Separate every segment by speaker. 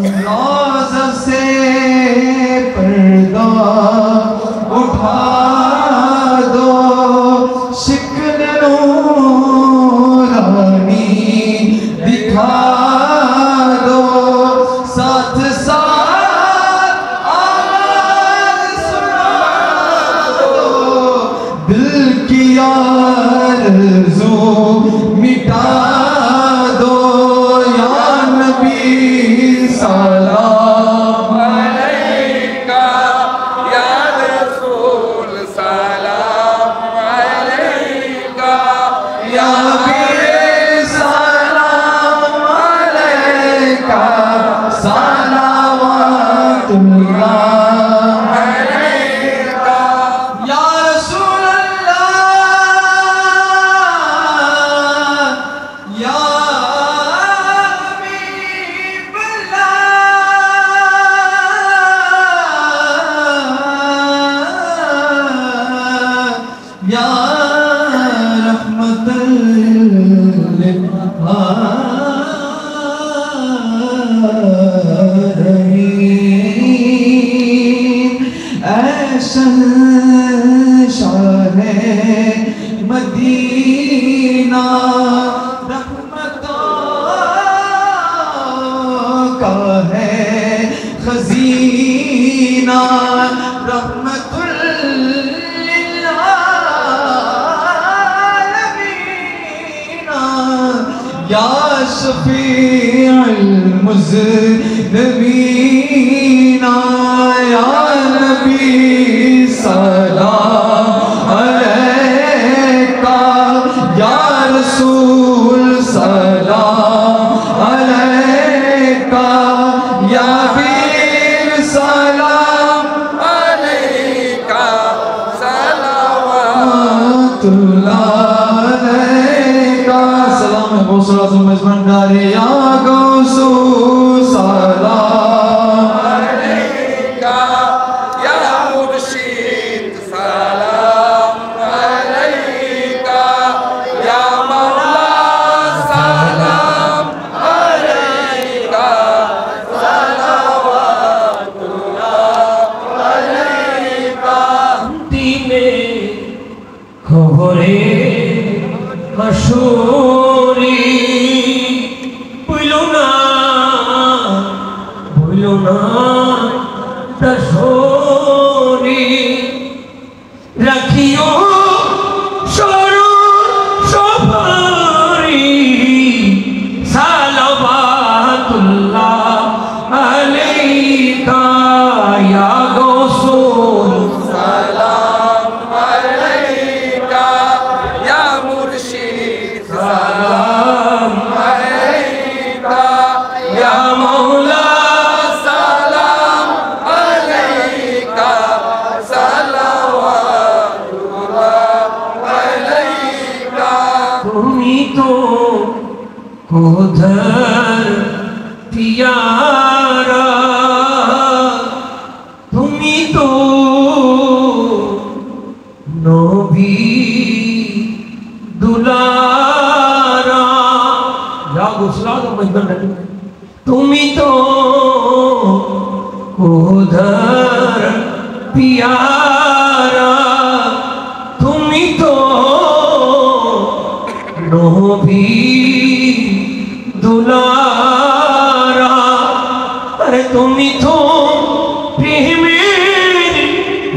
Speaker 1: लाज से पर्दा उठा दो, शिकन नूरानी दिखा दो, साथ साथ आवाज सुना दो, दिल की आरज़ू मिटा दो, या नबी सलाम अलैका, या रसूल सलाम अलैका, या हबीब सलाम अलैका, सलावतुल्लाह अलैका, या रसूल अल्लाह, या हबीब अल्लाह, या रहमतल लिल आलमीन। ऐसा शाहे मदीना, रहमतों का है खजीना, रहमतुल लिल आलमीन, या शफीउल मुज़निबीन, या नबी सलाम अलैका, या रसूल सलाम अलैका, या हबीब सलाम अलैका, सलावतुल्लाह अलैका, सलाम बौसरा मेज़बान या गौसू सलाम अलैका, या मुर्शिद सलाम अलैका, या मौला सलाम अलैका, सलावतुल्लाह अलैका।
Speaker 2: दीने खबरे मशहूरी भूलो ना दशोरी, रखियो शोरो शोभारी, सलावतुल्लाह अलैका, या गौसूल
Speaker 1: सलाम अलैका, या मुर्शिद सलाम अलैका, या मौला सलाम अलैका, सलावतुल्लाह अलैका।
Speaker 2: तुमी तो कोधर प्यारा, तुमी तो नबी दुलारा, या गुस्ला तो मजबूर नहीं, तुमी तो कोधर प्यारा, तुमी तो नबी दुलारा, अरे तुमी तो प्रेमेर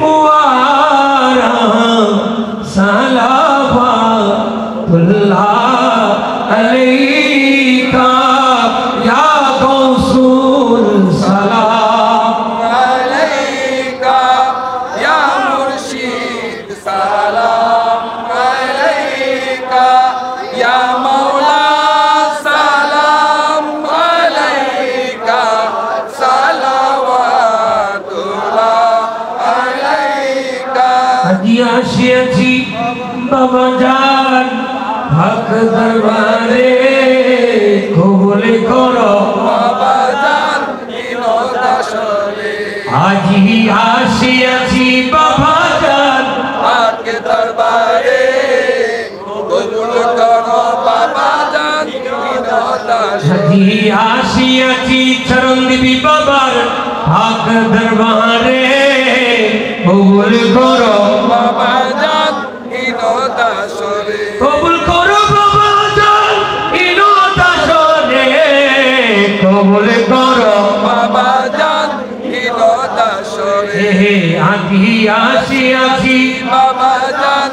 Speaker 2: पुआरा, सलावतुल्लाह अलैका, या गौसूल सलाम
Speaker 1: अलैका, या मुर्शिद सलाम अलैका, या मौला सलाम अलैका, सलावतुल्लाह अलैका।
Speaker 2: हजिया शियची बाबा जान हक दरबारे कबूल करो,
Speaker 1: बाबा जान किलो दशरे,
Speaker 2: আজি আসিয়াছি বাবা জান
Speaker 1: हक दरबारे कबूल करो, बाबा जान किलो दशरे।
Speaker 2: সাজিয়ে আসিয়াছি চরণ দেবী বাবার হক দরবারে কবুল করো
Speaker 1: বাবা জান ইনদাসরে
Speaker 2: কবুল করো বাবা জান ইনদাসরে কবুল করো
Speaker 1: বাবা জান ইনদাসরে
Speaker 2: হে আজি আসিয়াছি
Speaker 1: বাবা জান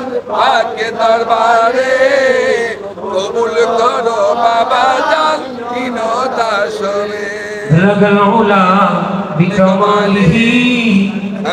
Speaker 1: আকে দরবারে কবুল করো বাবা জান ইনদাসরে
Speaker 2: লগল উলা বিকমালিহি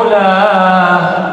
Speaker 2: উলা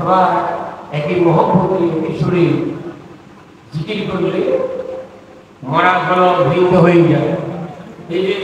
Speaker 2: আবার একই মহব্বতী কিশোরী জিকির করলে মরা গলা বৃদ্ধ হয়ে যায়। এই যে